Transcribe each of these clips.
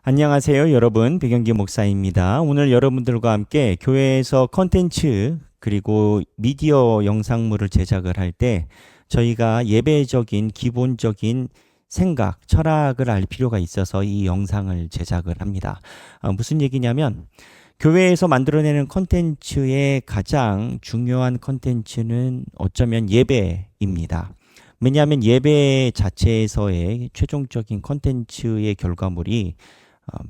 안녕하세요, 여러분. 백영기 목사입니다. 오늘 여러분들과 함께 교회에서 컨텐츠 그리고 미디어 영상물을 제작을 할 때 저희가 예배적인 기본적인 생각, 철학을 알 필요가 있어서 이 영상을 제작을 합니다. 무슨 얘기냐면 교회에서 만들어내는 컨텐츠의 가장 중요한 컨텐츠는 어쩌면 예배입니다. 왜냐하면 예배 자체에서의 최종적인 컨텐츠의 결과물이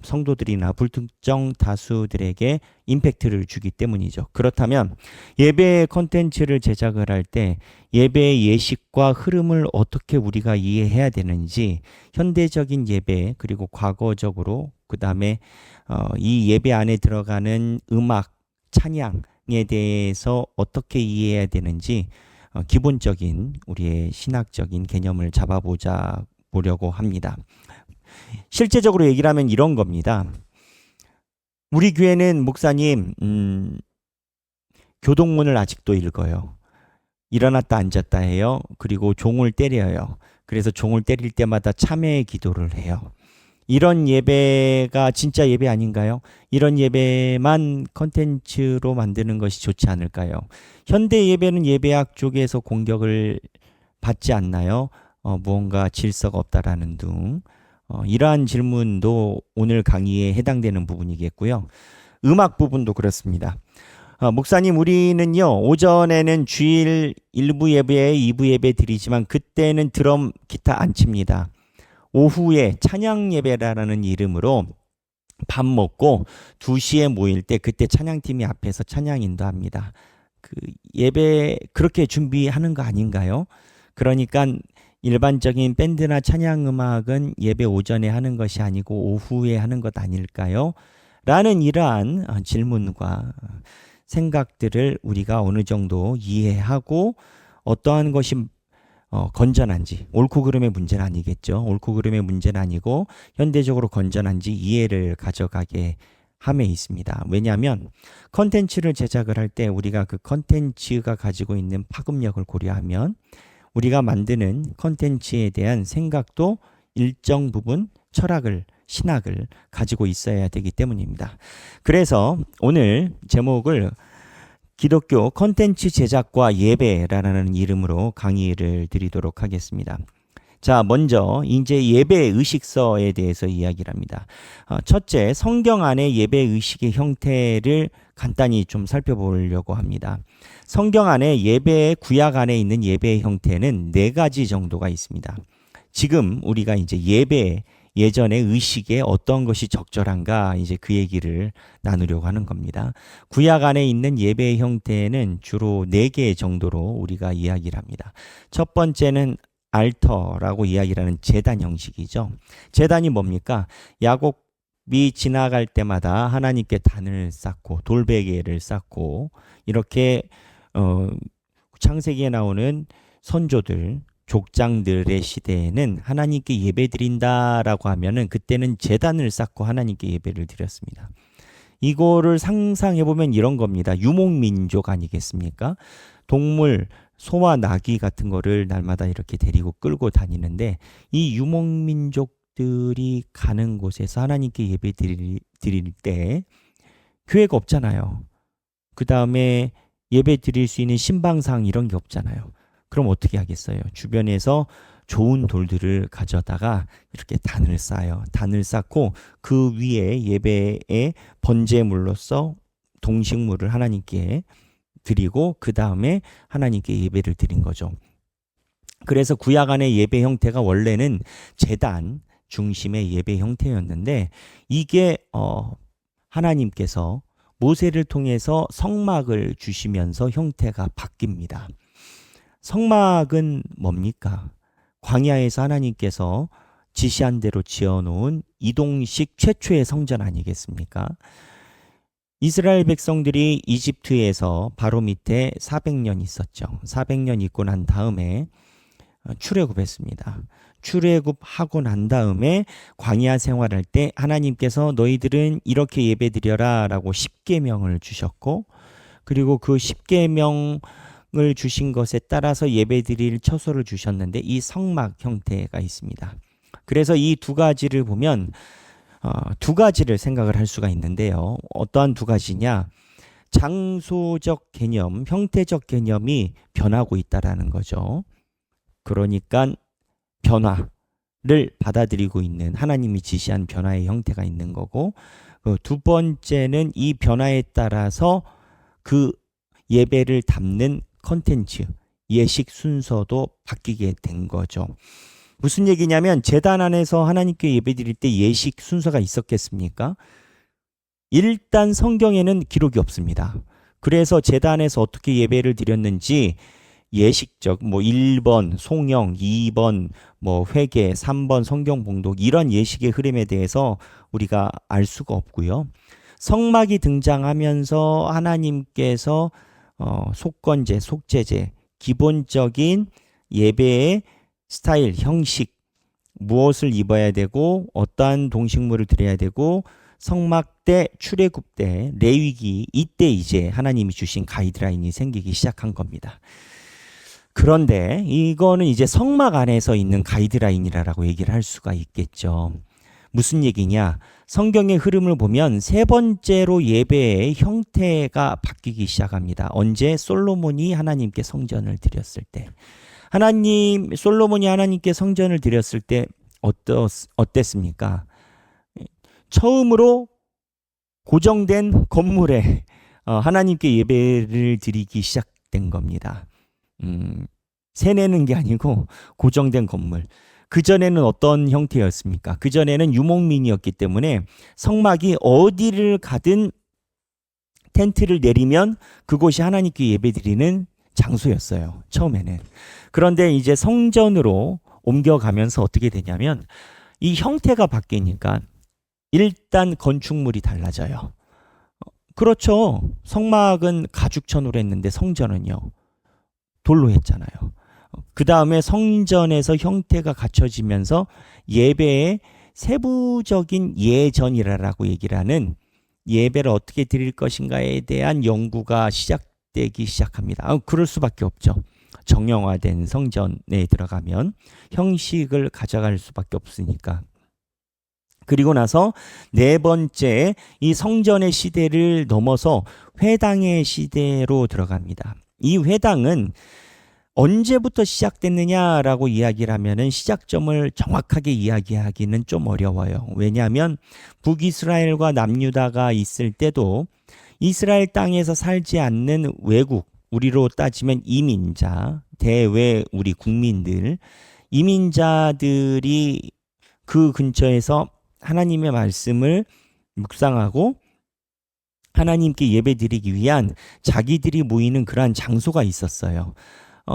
성도들이나 불특정 다수들에게 임팩트를 주기 때문이죠. 그렇다면 예배 컨텐츠를 제작을 할 때 예배의 예식과 흐름을 어떻게 우리가 이해해야 되는지, 현대적인 예배 그리고 과거적으로 그 다음에 이 예배 안에 들어가는 음악, 찬양에 대해서 어떻게 이해해야 되는지 기본적인 우리의 신학적인 개념을 보려고 합니다. 실제적으로 얘기를 하면 이런 겁니다. 우리 교회는 목사님 교동문을 아직도 읽어요. 일어났다 앉았다 해요. 그리고 종을 때려요. 그래서 종을 때릴 때마다 참회의 기도를 해요. 이런 예배가 진짜 예배 아닌가요? 이런 예배만 컨텐츠로 만드는 것이 좋지 않을까요? 현대 예배는 예배학 쪽에서 공격을 받지 않나요? 무언가 질서가 없다라는 등 이러한 질문도 오늘 강의에 해당되는 부분이겠고요. 음악 부분도 그렇습니다. 목사님, 우리는요, 오전에는 주일 1부 예배, 2부 예배 드리지만 그때는 드럼, 기타 안 칩니다. 오후에 찬양 예배라는 이름으로 밥 먹고 2시에 모일 때 그때 찬양팀이 앞에서 찬양 인도합니다. 그 예배 그렇게 준비하는 거 아닌가요? 그러니까 일반적인 밴드나 찬양 음악은 예배 오전에 하는 것이 아니고 오후에 하는 것 아닐까요? 라는 이러한 질문과 생각들을 우리가 어느 정도 이해하고 어떠한 것이 건전한지, 옳고 그름의 문제는 아니겠죠. 옳고 그름의 문제는 아니고 현대적으로 건전한지 이해를 가져가게 함에 있습니다. 왜냐하면 컨텐츠를 제작을 할 때 우리가 그 컨텐츠가 가지고 있는 파급력을 고려하면 우리가 만드는 컨텐츠에 대한 생각도 일정 부분 철학을, 신학을 가지고 있어야 되기 때문입니다. 그래서 오늘 제목을 기독교 컨텐츠 제작과 예배라는 이름으로 강의를 드리도록 하겠습니다. 자, 먼저 이제 예배 의식서에 대해서 이야기를 합니다. 첫째, 성경 안의 예배 의식의 형태를 간단히 좀 살펴보려고 합니다. 성경 안에 예배의 구약 안에 있는 예배의 형태는 4가지 정도가 있습니다. 지금 우리가 이제 예전의 의식에 어떤 것이 적절한가 이제 그 얘기를 나누려고 하는 겁니다. 구약 안에 있는 예배의 형태는 주로 4개 정도로 우리가 이야기를 합니다. 첫 번째는 알터라고 이야기를 하는 제단 형식이죠. 제단이 뭡니까? 야곱이 지나갈 때마다 하나님께 단을 쌓고 돌베개를 쌓고 이렇게 창세기에 나오는 선조들 족장들의 시대에는 하나님께 예배드린다라고 하면은 그때는 제단을 쌓고 하나님께 예배를 드렸습니다. 이거를 상상해보면 이런 겁니다. 유목민족 아니겠습니까? 동물, 소와 나귀 같은 거를 날마다 이렇게 데리고 끌고 다니는데 이 유목민족들이 가는 곳에서 하나님께 예배 드릴 때 교회가 없잖아요. 그 다음에 예배 드릴 수 있는 신방상 이런 게 없잖아요. 그럼 어떻게 하겠어요? 주변에서 좋은 돌들을 가져다가 이렇게 단을 쌓아요. 단을 쌓고 그 위에 예배의 번제물로서 동식물을 하나님께 드리고 그 다음에 하나님께 예배를 드린 거죠. 그래서 구약 안의 예배 형태가 원래는 제단 중심의 예배 형태였는데 이게 하나님께서 모세를 통해서 성막을 주시면서 형태가 바뀝니다. 성막은 뭡니까? 광야에서 하나님께서 지시한 대로 지어놓은 이동식 최초의 성전 아니겠습니까? 이스라엘 백성들이 이집트에서 바로 밑에 400년 있었죠. 400년 있고 난 다음에 출애굽했습니다. 출애굽하고 난 다음에 광야 생활할 때 하나님께서 너희들은 이렇게 예배드려라 라고 10계명을 주셨고 그리고 그 10계명을 주신 것에 따라서 예배드릴 처소를 주셨는데 이 성막 형태가 있습니다. 그래서 이 2가지를 보면 두 가지를 생각을 할 수가 있는데요. 어떠한 두 가지냐? 장소적 개념, 형태적 개념이 변하고 있다라는 거죠. 그러니까 변화를 받아들이고 있는 하나님이 지시한 변화의 형태가 있는 거고, 두 번째는 이 변화에 따라서 그 예배를 담는 컨텐츠, 예식 순서도 바뀌게 된 거죠. 무슨 얘기냐면 제단 안에서 하나님께 예배드릴 때 예식 순서가 있었겠습니까? 일단 성경에는 기록이 없습니다. 그래서 제단에서 어떻게 예배를 드렸는지 예식적 1번 송영, 2번 회개, 3번 성경 봉독 이런 예식의 흐름에 대해서 우리가 알 수가 없고요. 성막이 등장하면서 하나님께서 속건제, 속죄제, 기본적인 예배의 스타일, 형식, 무엇을 입어야 되고 어떠한 동식물을 드려야 되고 성막 때, 출애굽 때, 레위기 이때 이제 하나님이 주신 가이드라인이 생기기 시작한 겁니다. 그런데 이거는 이제 성막 안에서 있는 가이드라인이라고 얘기를 할 수가 있겠죠. 무슨 얘기냐? 성경의 흐름을 보면 세 번째로 예배의 형태가 바뀌기 시작합니다. 언제? 솔로몬이 하나님께 성전을 드렸을 때. 솔로몬이 하나님께 성전을 드렸을 때 어땠습니까? 처음으로 고정된 건물에 하나님께 예배를 드리기 시작된 겁니다. 세내는 게 아니고 고정된 건물. 그전에는 어떤 형태였습니까? 그전에는 유목민이었기 때문에 성막이 어디를 가든 텐트를 내리면 그곳이 하나님께 예배드리는 장소였어요. 처음에는. 그런데 이제 성전으로 옮겨가면서 어떻게 되냐면 이 형태가 바뀌니까 일단 건축물이 달라져요. 그렇죠. 성막은 가죽천으로 했는데 성전은요. 돌로 했잖아요. 그 다음에 성전에서 형태가 갖춰지면서 예배의 세부적인 예전이라고 얘기를 하는 예배를 어떻게 드릴 것인가에 대한 연구가 시작되기 시작합니다. 그럴 수밖에 없죠. 정형화된 성전에 들어가면 형식을 가져갈 수밖에 없으니까. 그리고 나서 네 번째 이 성전의 시대를 넘어서 회당의 시대로 들어갑니다. 이 회당은 언제부터 시작됐느냐라고 이야기를 하면은 시작점을 정확하게 이야기하기는 좀 어려워요. 왜냐하면 북이스라엘과 남유다가 있을 때도 이스라엘 땅에서 살지 않는 외국, 우리로 따지면 이민자, 대외 우리 국민들, 이민자들이 그 근처에서 하나님의 말씀을 묵상하고 하나님께 예배드리기 위한 자기들이 모이는 그러한 장소가 있었어요.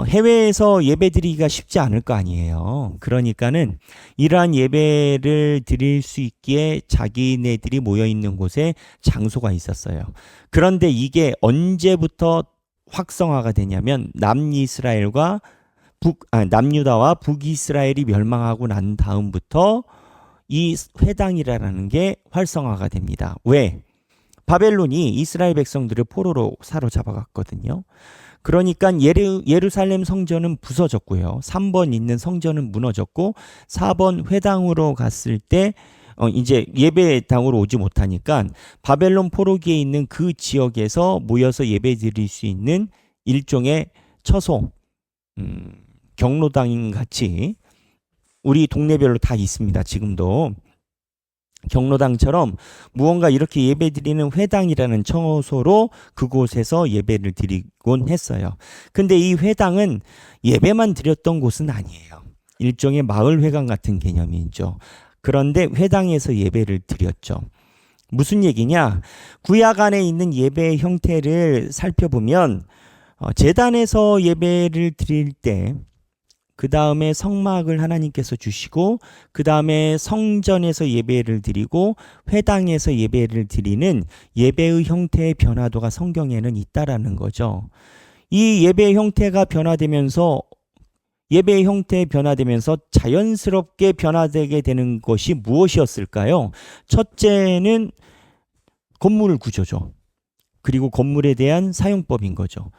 해외에서 예배드리기가 쉽지 않을 거 아니에요. 그러니까는 이러한 예배를 드릴 수 있기에 자기네들이 모여 있는 곳에 장소가 있었어요. 그런데 이게 언제부터 확성화가 되냐면 남유다와 북이스라엘이 멸망하고 난 다음부터 이 회당이라는 게 활성화가 됩니다. 왜? 바벨론이 이스라엘 백성들을 포로로 사로잡아갔거든요. 그러니까 예루살렘 성전은 부서졌고요. 3번 있는 성전은 무너졌고 4번 회당으로 갔을 때 이제 예배당으로 오지 못하니까 바벨론 포로기에 있는 그 지역에서 모여서 예배 드릴 수 있는 일종의 처소, 경로당 같이 우리 동네별로 다 있습니다. 지금도. 경로당처럼 무언가 이렇게 예배드리는 회당이라는 처소로 그곳에서 예배를 드리곤 했어요. 근데 이 회당은 예배만 드렸던 곳은 아니에요. 일종의 마을회관 같은 개념이죠. 그런데 회당에서 예배를 드렸죠. 무슨 얘기냐? 구약 안에 있는 예배의 형태를 살펴보면 제단에서 예배를 드릴 때 그 다음에 성막을 하나님께서 주시고 그 다음에 성전에서 예배를 드리고 회당에서 예배를 드리는 예배의 형태의 변화도가 성경에는 있다라는 거죠. 이 예배의 형태가 변화되면서 자연스럽게 변화되게 되는 것이 무엇이었을까요? 첫째는 건물 구조죠. 그리고 건물에 대한 사용법인 거죠.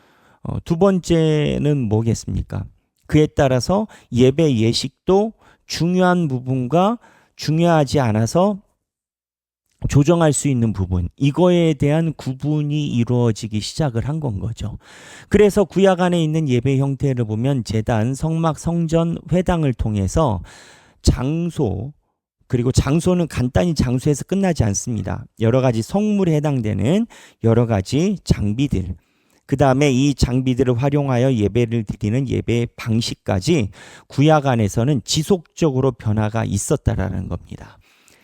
두 번째는 뭐겠습니까? 그에 따라서 예배 예식도 중요한 부분과 중요하지 않아서 조정할 수 있는 부분, 이거에 대한 구분이 이루어지기 시작을 한 건 거죠. 그래서 구약 안에 있는 예배 형태를 보면 제단, 성막, 성전, 회당을 통해서 장소, 그리고 장소는 간단히 장소에서 끝나지 않습니다. 여러 가지 성물에 해당되는 여러 가지 장비들, 그 다음에 이 장비들을 활용하여 예배를 드리는 예배 방식까지 구약 안에서는 지속적으로 변화가 있었다라는 겁니다.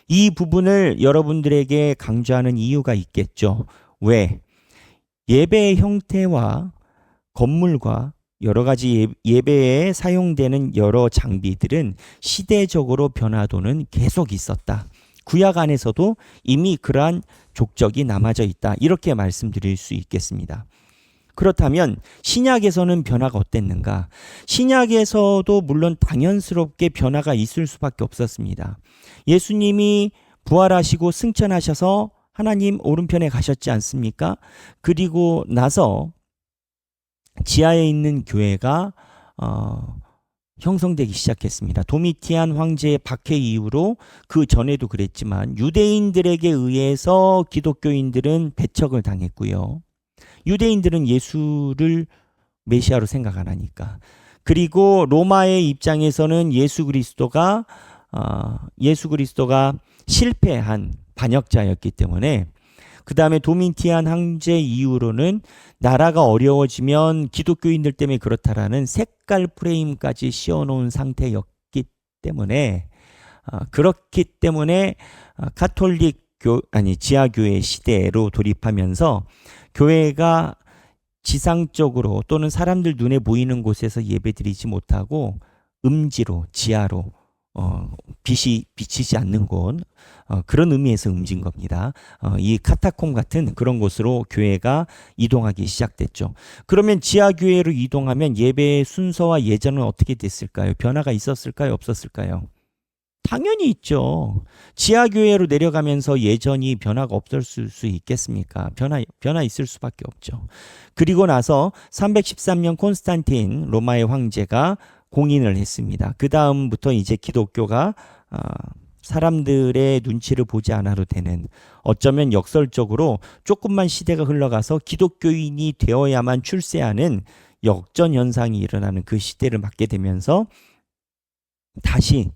이 부분을 여러분들에게 강조하는 이유가 있겠죠. 왜? 예배의 형태와 건물과 여러 가지 예배에 사용되는 여러 장비들은 시대적으로 변화도는 계속 있었다. 구약 안에서도 이미 그러한 족적이 남아져 있다. 이렇게 말씀드릴 수 있겠습니다. 그렇다면 신약에서는 변화가 어땠는가? 신약에서도 물론 당연스럽게 변화가 있을 수밖에 없었습니다. 예수님이 부활하시고 승천하셔서 하나님 오른편에 가셨지 않습니까? 그리고 나서 지하에 있는 교회가 형성되기 시작했습니다. 도미티안 황제의 박해 이후로, 그 전에도 그랬지만 유대인들에게 의해서 기독교인들은 배척을 당했고요. 유대인들은 예수를 메시아로 생각 안 하니까. 그리고 로마의 입장에서는 예수 그리스도가 실패한 반역자였기 때문에, 그 다음에 도미티안 황제 이후로는 나라가 어려워지면 기독교인들 때문에 그렇다라는 색깔 프레임까지 씌워놓은 상태였기 때문에, 그렇기 때문에 가톨릭 지하교회 시대로 돌입하면서 교회가 지상적으로 또는 사람들 눈에 보이는 곳에서 예배드리지 못하고 음지로, 지하로, 빛이 비치지 않는 곳, 그런 의미에서 음진 겁니다. 이 카타콤 같은 그런 곳으로 교회가 이동하기 시작됐죠. 그러면 지하교회로 이동하면 예배의 순서와 예전은 어떻게 됐을까요? 변화가 있었을까요? 없었을까요? 당연히 있죠. 지하교회로 내려가면서 예전이 변화가 없었을 수 있겠습니까? 변화 있을 수밖에 없죠. 그리고 나서 313년 콘스탄틴 로마의 황제가 공인을 했습니다. 그 다음부터 이제 기독교가 사람들의 눈치를 보지 않아도 되는, 어쩌면 역설적으로 조금만 시대가 흘러가서 기독교인이 되어야만 출세하는 역전 현상이 일어나는 그 시대를 맞게 되면서 다시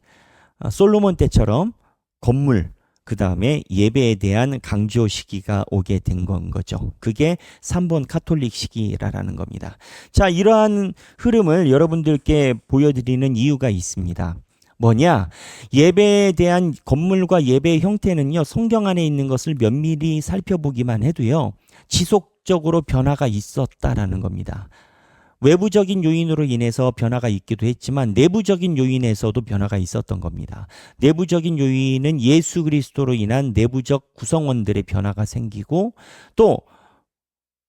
솔로몬 때처럼 건물, 그 다음에 예배에 대한 강조 시기가 오게 된 건 거죠. 그게 3번 카톨릭 시기라는 겁니다. 자, 이러한 흐름을 여러분들께 보여드리는 이유가 있습니다. 뭐냐? 예배에 대한 건물과 예배의 형태는요, 성경 안에 있는 것을 면밀히 살펴보기만 해도요, 지속적으로 변화가 있었다라는 겁니다. 외부적인 요인으로 인해서 변화가 있기도 했지만 내부적인 요인에서도 변화가 있었던 겁니다. 내부적인 요인은 예수 그리스도로 인한 내부적 구성원들의 변화가 생기고, 또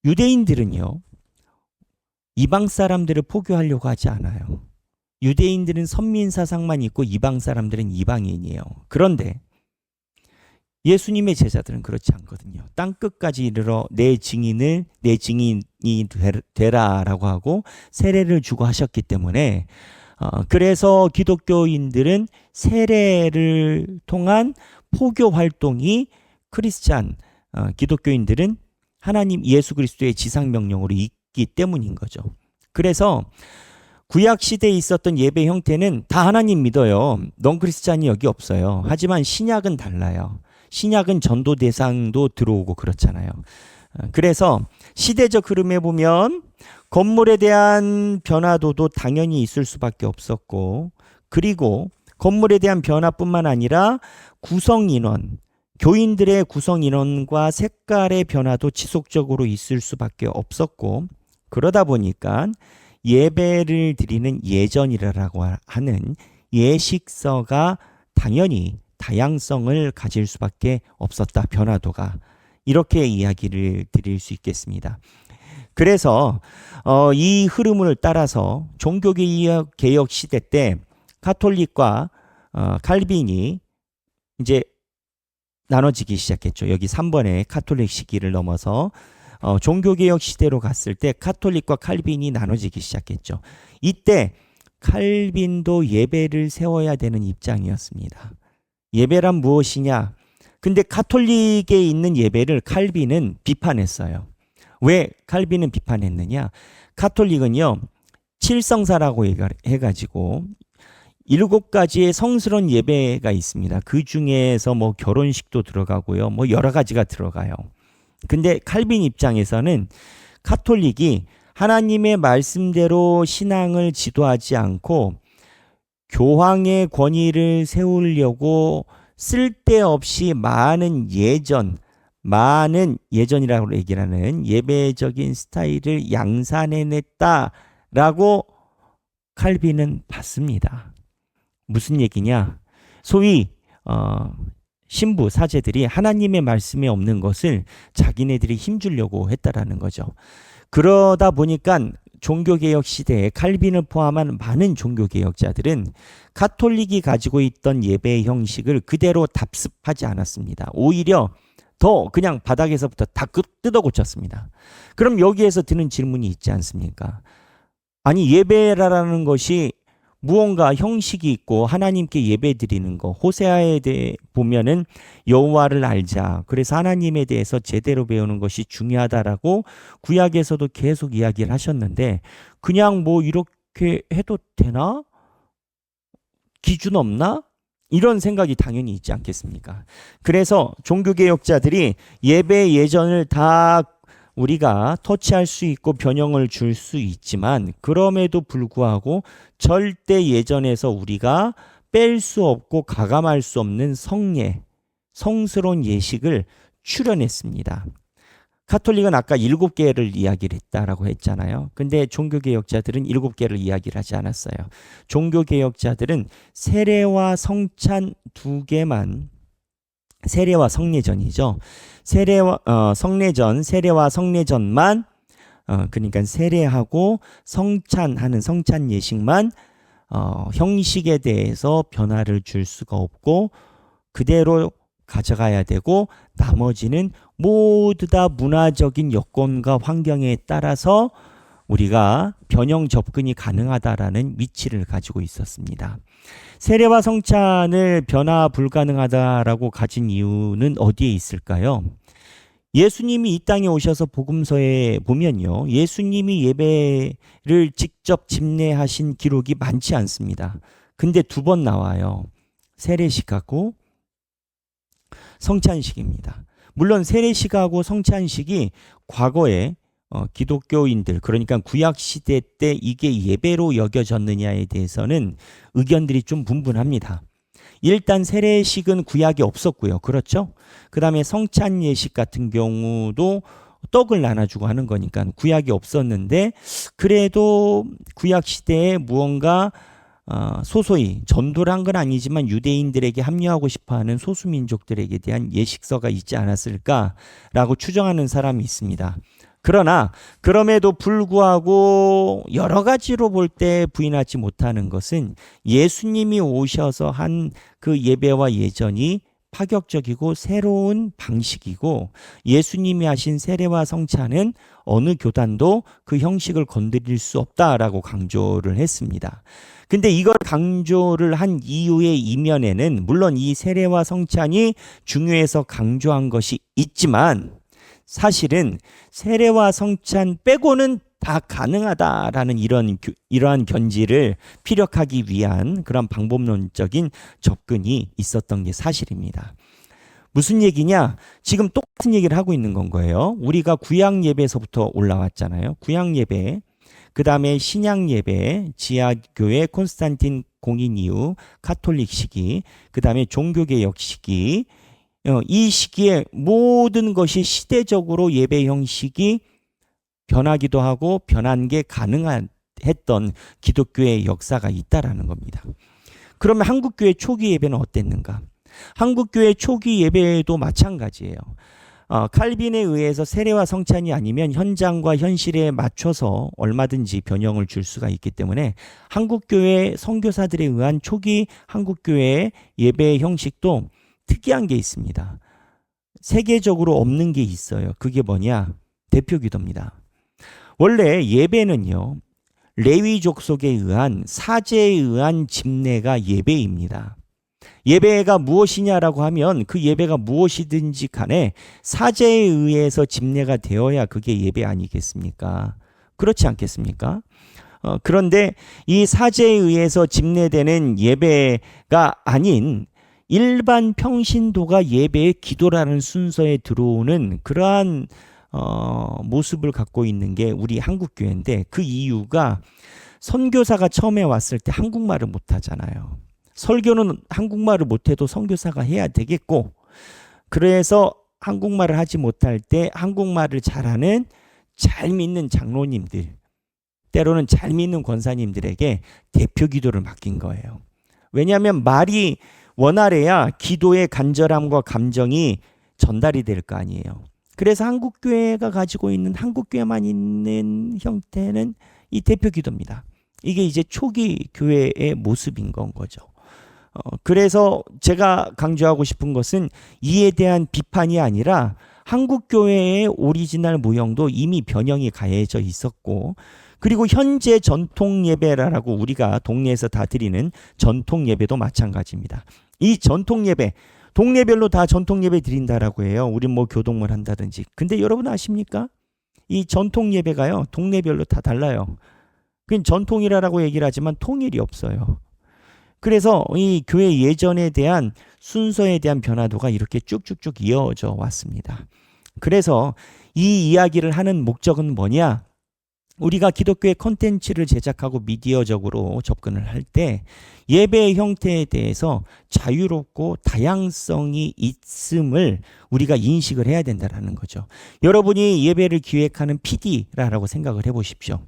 유대인들은요, 이방 사람들을 포교하려고 하지 않아요. 유대인들은 선민 사상만 있고 이방 사람들은 이방인이에요. 그런데 예수님의 제자들은 그렇지 않거든요. 땅 끝까지 이르러 내 증인이 되라라고 하고 세례를 주고 하셨기 때문에, 그래서 기독교인들은 세례를 통한 포교 활동이 크리스찬 기독교인들은 하나님 예수 그리스도의 지상 명령으로 있기 때문인 거죠. 그래서 구약 시대에 있었던 예배 형태는 다 하나님 믿어요. 넌 크리스찬이 여기 없어요. 하지만 신약은 달라요. 신약은 전도 대상도 들어오고 그렇잖아요. 그래서 시대적 흐름에 보면 건물에 대한 변화도도 당연히 있을 수밖에 없었고, 그리고 건물에 대한 변화뿐만 아니라 구성 인원, 교인들의 구성 인원과 색깔의 변화도 지속적으로 있을 수밖에 없었고, 그러다 보니까 예배를 드리는 예전이라고 하는 예식서가 당연히 다양성을 가질 수밖에 없었다. 변화도가. 이렇게 이야기를 드릴 수 있겠습니다. 그래서 이 흐름을 따라서 종교개혁 시대 때 가톨릭과 칼빈이 이제 나눠지기 시작했죠. 여기 3번의 카톨릭 시기를 넘어서 종교개혁 시대로 갔을 때 카톨릭과 칼빈이 나눠지기 시작했죠. 이때 칼빈도 예배를 세워야 되는 입장이었습니다. 예배란 무엇이냐? 근데 가톨릭에 있는 예배를 칼빈은 비판했어요. 왜 칼빈은 비판했느냐? 가톨릭은요, 칠성사라고 해가지고 7가지의 성스러운 예배가 있습니다. 그 중에서 뭐 결혼식도 들어가고요. 뭐 여러 가지가 들어가요. 근데 칼빈 입장에서는 가톨릭이 하나님의 말씀대로 신앙을 지도하지 않고 교황의 권위를 세우려고 쓸데없이 많은 예전이라고 얘기를 하는 예배적인 스타일을 양산해냈다라고 칼빈은 봤습니다. 무슨 얘기냐? 소위 신부 사제들이 하나님의 말씀에 없는 것을 자기네들이 힘주려고 했다라는 거죠. 그러다 보니까 종교개혁 시대에 칼빈을 포함한 많은 종교개혁자들은 가톨릭이 가지고 있던 예배 형식을 그대로 답습하지 않았습니다. 오히려 더 그냥 바닥에서부터 다 뜯어 고쳤습니다. 그럼 여기에서 드는 질문이 있지 않습니까? 아니, 예배라는 것이 무언가 형식이 있고 하나님께 예배 드리는 거, 호세아에 대해 보면은 여호와를 알자, 그래서 하나님에 대해서 제대로 배우는 것이 중요하다라고 구약에서도 계속 이야기를 하셨는데, 그냥 뭐 이렇게 해도 되나? 기준 없나? 이런 생각이 당연히 있지 않겠습니까? 그래서 종교개혁자들이 예배 예전을 다 우리가 터치할 수 있고 변형을 줄 수 있지만, 그럼에도 불구하고 절대 예전에서 우리가 뺄 수 없고 가감할 수 없는 성례, 성스러운 예식을 출연했습니다. 가톨릭은 아까 7개를 이야기를 했다라고 했잖아요. 근데 종교개혁자들은 7개를 이야기를 하지 않았어요. 종교개혁자들은 세례와 성찬 2개만, 세례와 성례전이죠. 세례와 성례전만, 그러니까 세례하고 성찬하는 성찬 예식만 형식에 대해서 변화를 줄 수가 없고 그대로 가져가야 되고, 나머지는 모두 다 문화적인 여건과 환경에 따라서 우리가 변형 접근이 가능하다라는 위치를 가지고 있었습니다. 세례와 성찬을 변화 불가능하다라고 가진 이유는 어디에 있을까요? 예수님이 이 땅에 오셔서 복음서에 보면요, 예수님이 예배를 직접 집례하신 기록이 많지 않습니다. 근데 2번 나와요. 세례식하고 성찬식입니다. 물론 세례식하고 성찬식이 과거에 기독교인들, 그러니까 구약시대 때 이게 예배로 여겨졌느냐에 대해서는 의견들이 좀 분분합니다. 일단 세례식은 구약에 없었고요. 그렇죠? 그 다음에 성찬 예식 같은 경우도 떡을 나눠주고 하는 거니까 구약이 없었는데, 그래도 구약시대에 무언가 소소히 전도를 한 건 아니지만 유대인들에게 합류하고 싶어하는 소수민족들에게 대한 예식서가 있지 않았을까라고 추정하는 사람이 있습니다. 그러나 그럼에도 불구하고 여러 가지로 볼 때 부인하지 못하는 것은 예수님이 오셔서 한 그 예배와 예전이 파격적이고 새로운 방식이고, 예수님이 하신 세례와 성찬은 어느 교단도 그 형식을 건드릴 수 없다라고 강조를 했습니다. 근데 이걸 강조를 한 이유의 이면에는 물론 이 세례와 성찬이 중요해서 강조한 것이 있지만, 사실은 세례와 성찬 빼고는 다 가능하다라는 이러한 견지를 피력하기 위한 그런 방법론적인 접근이 있었던 게 사실입니다. 무슨 얘기냐? 지금 똑같은 얘기를 하고 있는 건 거예요. 우리가 구약 예배에서부터 올라왔잖아요. 구약 예배, 그 다음에 신약 예배, 지하교회 콘스탄틴 공인 이후 가톨릭 시기, 그 다음에 종교개혁 시기, 이 시기에 모든 것이 시대적으로 예배 형식이 변하기도 하고 변한 게 가능했던 기독교의 역사가 있다라는 겁니다. 그러면 한국교회 초기 예배는 어땠는가? 한국교회 초기 예배도 마찬가지예요. 칼빈에 의해서 세례와 성찬이 아니면 현장과 현실에 맞춰서 얼마든지 변형을 줄 수가 있기 때문에 한국교회 선교사들에 의한 초기 한국교회의 예배 형식도 특이한 게 있습니다. 세계적으로 없는 게 있어요. 그게 뭐냐? 대표 기도입니다. 원래 예배는요, 레위 족속에 의한 사제에 의한 집례가 예배입니다. 예배가 무엇이냐라고 하면 그 예배가 무엇이든지 간에 사제에 의해서 집례가 되어야 그게 예배 아니겠습니까? 그렇지 않겠습니까? 그런데 이 사제에 의해서 집례되는 예배가 아닌 일반 평신도가 예배의 기도라는 순서에 들어오는 그러한 모습을 갖고 있는 게 우리 한국교회인데, 그 이유가 선교사가 처음에 왔을 때 한국말을 못하잖아요. 설교는 한국말을 못해도 선교사가 해야 되겠고, 그래서 한국말을 하지 못할 때 한국말을 잘하는 잘 믿는 장로님들, 때로는 잘 믿는 권사님들에게 대표 기도를 맡긴 거예요. 왜냐하면 말이 원활해야 기도의 간절함과 감정이 전달이 될 거 아니에요. 그래서 한국교회가 가지고 있는, 한국교회만 있는 형태는 이 대표 기도입니다. 이게 이제 초기 교회의 모습인 건 거죠. 그래서 제가 강조하고 싶은 것은 이에 대한 비판이 아니라 한국교회의 오리지널 모형도 이미 변형이 가해져 있었고, 그리고 현재 전통 예배라고 우리가 동네에서 다 드리는 전통 예배도 마찬가지입니다. 이 전통 예배, 동네별로 다 전통 예배 드린다라고 해요. 우리 뭐 교동을 한다든지. 근데 여러분 아십니까? 이 전통 예배가요, 동네별로 다 달라요. 그냥 전통이라고 얘기를 하지만 통일이 없어요. 그래서 이 교회 예전에 대한 순서에 대한 변화도가 이렇게 쭉쭉쭉 이어져 왔습니다. 그래서 이 이야기를 하는 목적은 뭐냐? 우리가 기독교의 콘텐츠를 제작하고 미디어적으로 접근을 할 때 예배의 형태에 대해서 자유롭고 다양성이 있음을 우리가 인식을 해야 된다는 거죠. 여러분이 예배를 기획하는 PD라고 생각을 해보십시오.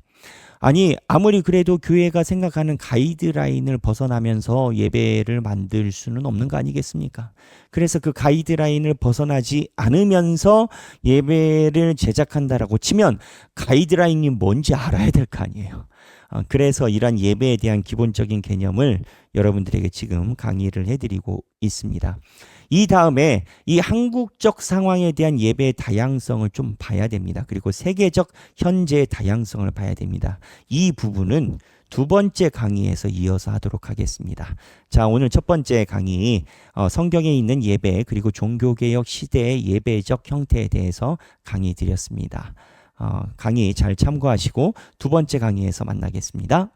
아니, 아무리 그래도 교회가 생각하는 가이드라인을 벗어나면서 예배를 만들 수는 없는 거 아니겠습니까? 그래서 그 가이드라인을 벗어나지 않으면서 예배를 제작한다라고 치면 가이드라인이 뭔지 알아야 될 거 아니에요. 그래서 이런 예배에 대한 기본적인 개념을 여러분들에게 지금 강의를 해드리고 있습니다. 이 다음에 이 한국적 상황에 대한 예배의 다양성을 좀 봐야 됩니다. 그리고 세계적 현재의 다양성을 봐야 됩니다. 이 부분은 두 번째 강의에서 이어서 하도록 하겠습니다. 자, 오늘 첫 번째 강의, 성경에 있는 예배 그리고 종교개혁 시대의 예배적 형태에 대해서 강의 드렸습니다. 강의 잘 참고하시고 두 번째 강의에서 만나겠습니다.